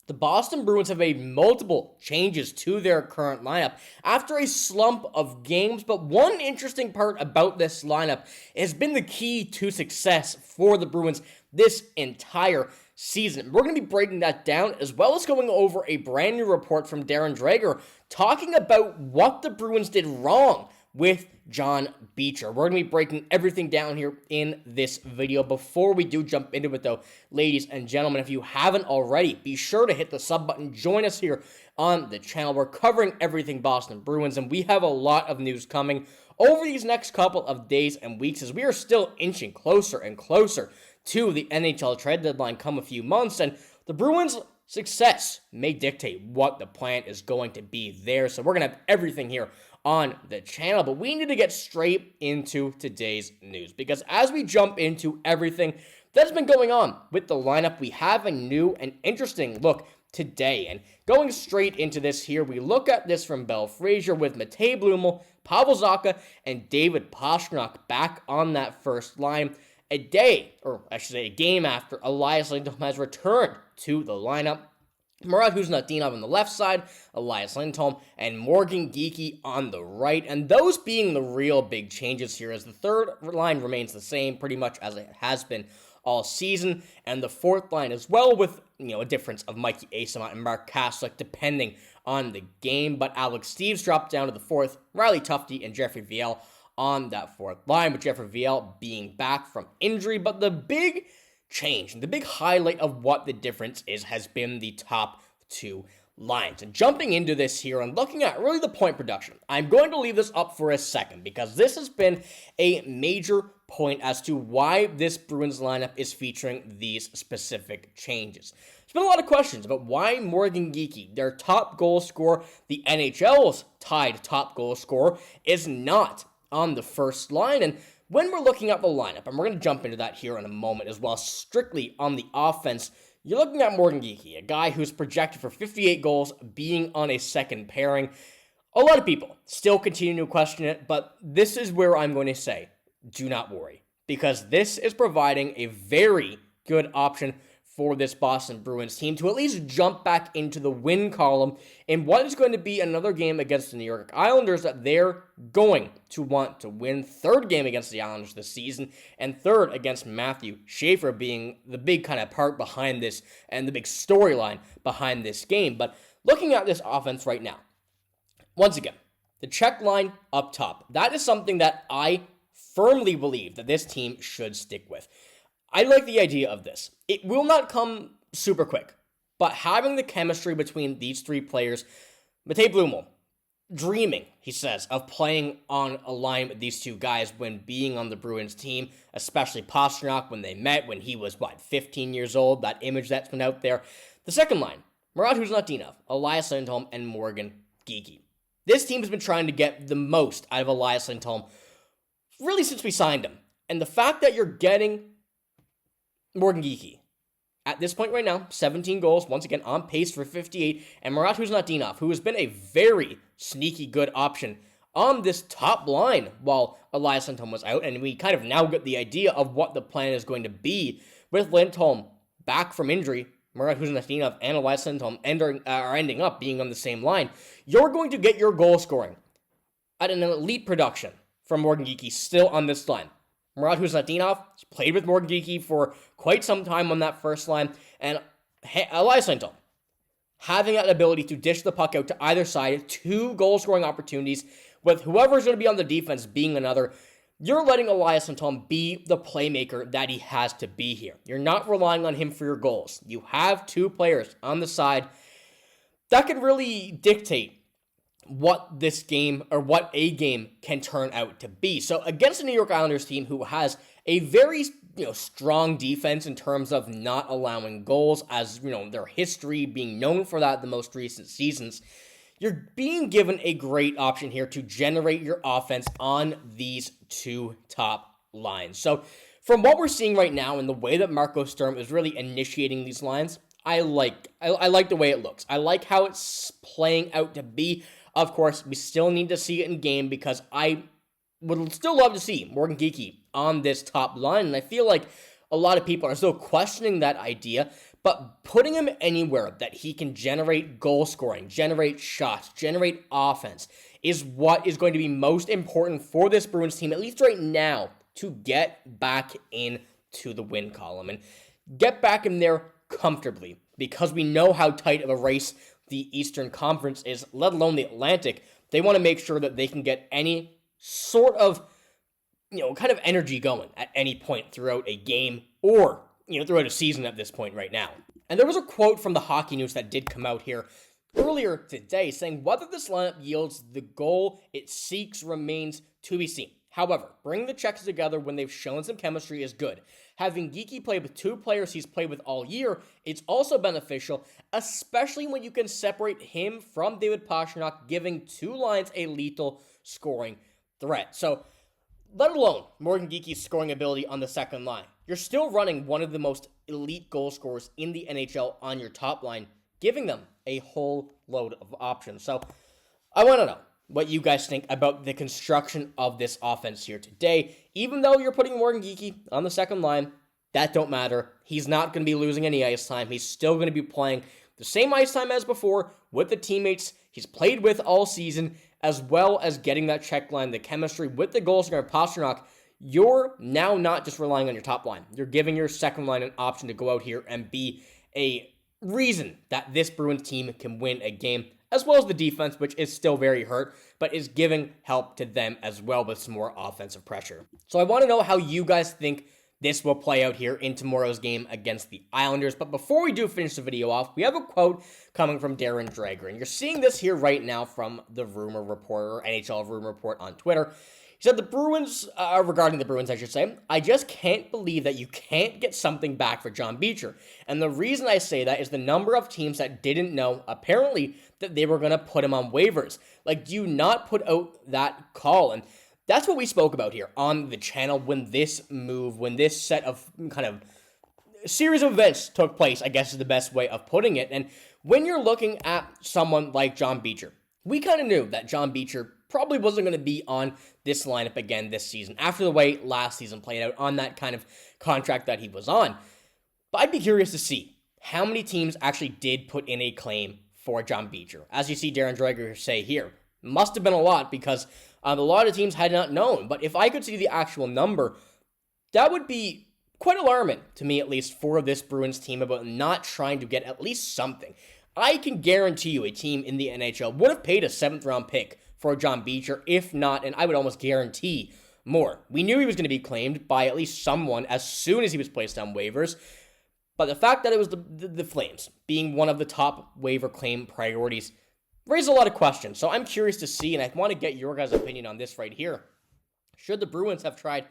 The Boston Bruins have made multiple changes to their current lineup after a slump of games, but one interesting part about this lineup has been the key to success for the Bruins this entire season. We're going to be breaking that down, as well as going over a brand new report from Darren Dreger talking about what the Bruins did wrong with John Beecher. We're going to be breaking everything down here in this video. Before we do jump into it though, ladies and gentlemen, if you haven't already, be sure to hit the sub button. Join us here on the channel. We're covering everything Boston Bruins, and we have a lot of news coming over these next couple of days and weeks as we are still inching closer and closer to the NHL trade deadline come a few months, and the Bruins' success may dictate what the plan is going to be there. So we're going to have everything here on the channel, but we need to get straight into today's news, because as we jump into everything that's been going on with the lineup, we have a new and interesting look today. And going straight into this here, we look at this from Bell Frazier with Matej Blumel, Pavel Zacha, and David Pastrnak back on that first line a game after Elias Lindholm has returned to the lineup. Murat Kuznetsov on the left side, Elias Lindholm, and Morgan Geekie on the right. And those being the real big changes here, as the third line remains the same pretty much as it has been all season, and the fourth line as well, with a difference of Mikey Eyssimont and Mark Kaslik depending on the game. But Alex Steeves dropped down to the fourth, Riley Tufte and Jeffrey Viel on that fourth line, with Jeffrey Viel being back from injury. But the big change, the big highlight of what the difference is, has been the top two lines. And jumping into this here and looking at really the point production, I'm going to leave this up for a second, because this has been a major point as to why this Bruins lineup is featuring these specific changes. There's been a lot of questions about why Morgan Geekie, their top goal scorer, the NHL's tied top goal scorer, is not on the first line. And when we're looking at the lineup, and we're going to jump into that here in a moment as well, strictly on the offense, you're looking at Morgan Geekie, a guy who's projected for 58 goals, being on a second pairing. A lot of people still continue to question it, but this is where I'm going to say, do not worry, because this is providing a very good option for this Boston Bruins team to at least jump back into the win column in what is going to be another game against the New York Islanders that they're going to want to win. Third game against the Islanders this season, and third against Matthew Schaefer being the big kind of part behind this and the big storyline behind this game. But looking at this offense right now, once again, the check line up top, that is something that I firmly believe that this team should stick with. I like the idea of this. It will not come super quick, but having the chemistry between these three players, Matej Blumel, dreaming, he says, of playing on a line with these two guys when being on the Bruins team, especially Pastrnak when they met when he was, 15 years old, that image that's been out there. The second line, Murat Kuznetsov, Elias Lindholm, and Morgan Geekie. This team has been trying to get the most out of Elias Lindholm really since we signed him. And the fact that you're getting Morgan Geekie, at this point right now, 17 goals, once again on pace for 58, and Murat Kuznetsov, who has been a very sneaky good option on this top line while Elias Lindholm was out, and we kind of now get the idea of what the plan is going to be with Lindholm back from injury. Murat Kuznetsov and Elias Lindholm are ending up being on the same line. You're going to get your goal scoring at an elite production from Morgan Geekie still on this line. Murat Kuznetsov has played with Morgan Geekie for quite some time on that first line, and Elias Lindholm having that ability to dish the puck out to either side, two goal-scoring opportunities, with whoever's going to be on the defense being another. You're letting Elias Lindholm be the playmaker that he has to be here. You're not relying on him for your goals. You have two players on the side that can really dictate what this game, or what a game, can turn out to be. So against the New York Islanders team who has a very strong defense in terms of not allowing goals, as their history being known for that the most recent seasons, you're being given a great option here to generate your offense on these two top lines. So from what we're seeing right now and the way that Marco Sturm is really initiating these lines, I like the way it looks. I like how it's playing out to be. Of course, we still need to see it in game, because I would still love to see Morgan Geekie on this top line, and I feel like a lot of people are still questioning that idea, But putting him anywhere that he can generate goal scoring, generate shots, generate offense is what is going to be most important for this Bruins team, at least right now, to get back into the win column and get back in there comfortably, because we know how tight of a race the Eastern Conference is, let alone the Atlantic. They want to make sure that they can get any sort of, kind of energy going at any point throughout a game or, throughout a season at this point right now. And there was a quote from the Hockey News that did come out here earlier today saying, whether this lineup yields the goal it seeks remains to be seen. However, bringing the checks together when they've shown some chemistry is good. Having Geekie play with two players he's played with all year, it's also beneficial, especially when you can separate him from David Pastrnak, giving two lines a lethal scoring threat. So, let alone Morgan Geekie's scoring ability on the second line, you're still running one of the most elite goal scorers in the NHL on your top line, giving them a whole load of options. So, I want to know what you guys think about the construction of this offense here today. Even though you're putting Morgan Geekie on the second line, that don't matter. He's not going to be losing any ice time. He's still going to be playing the same ice time as before with the teammates he's played with all season, as well as getting that check line, the chemistry with the goal scorer Pastrnak. You're now not just relying on your top line. You're giving your second line an option to go out here and be a reason that this Bruins team can win a game, as well as the defense, which is still very hurt, but is giving help to them as well with some more offensive pressure. So I want to know how you guys think this will play out here in tomorrow's game against the Islanders. But before we do finish the video off, we have a quote coming from Darren Dreger, and you're seeing this here right now from the Rumor Report, or NHL Rumor Report on Twitter. He said the Bruins, regarding the Bruins, I should say, I just can't believe that you can't get something back for John Beecher. And the reason I say that is the number of teams that didn't know, apparently, that they were going to put him on waivers. Like, do not put out that call. And that's what we spoke about here on the channel when this set of kind of series of events took place, I guess is the best way of putting it. And when you're looking at someone like John Beecher, we kind of knew that John Beecher probably wasn't going to be on this lineup again this season, after the way last season played out on that kind of contract that he was on. But I'd be curious to see how many teams actually did put in a claim for John Beecher. As you see Darren Dreger say here, must have been a lot, because a lot of teams had not known. But if I could see the actual number, that would be quite alarming, to me at least, for this Bruins team about not trying to get at least something. I can guarantee you a team in the NHL would have paid a 7th round pick for John Beecher, if not, and I would almost guarantee more. We knew he was going to be claimed by at least someone as soon as he was placed on waivers, but the fact that it was the Flames being one of the top waiver claim priorities raised a lot of questions. So I'm curious to see, and I want to get your guys' opinion on this right here. Should the Bruins have tried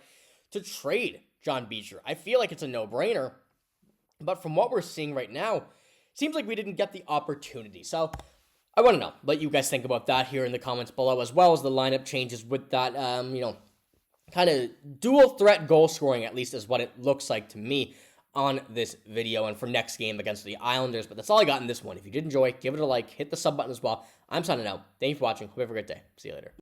to trade John Beecher? I feel like it's a no-brainer, but from what we're seeing right now, it seems like we didn't get the opportunity. So I want to know what you guys think about that here in the comments below, as well as the lineup changes with that, kind of dual threat goal scoring, at least is what it looks like to me on this video and for next game against the Islanders. But that's all I got in this one. If you did enjoy, give it a like, hit the sub button as well. I'm signing out. Thank you for watching. Hope you have a great day. See you later.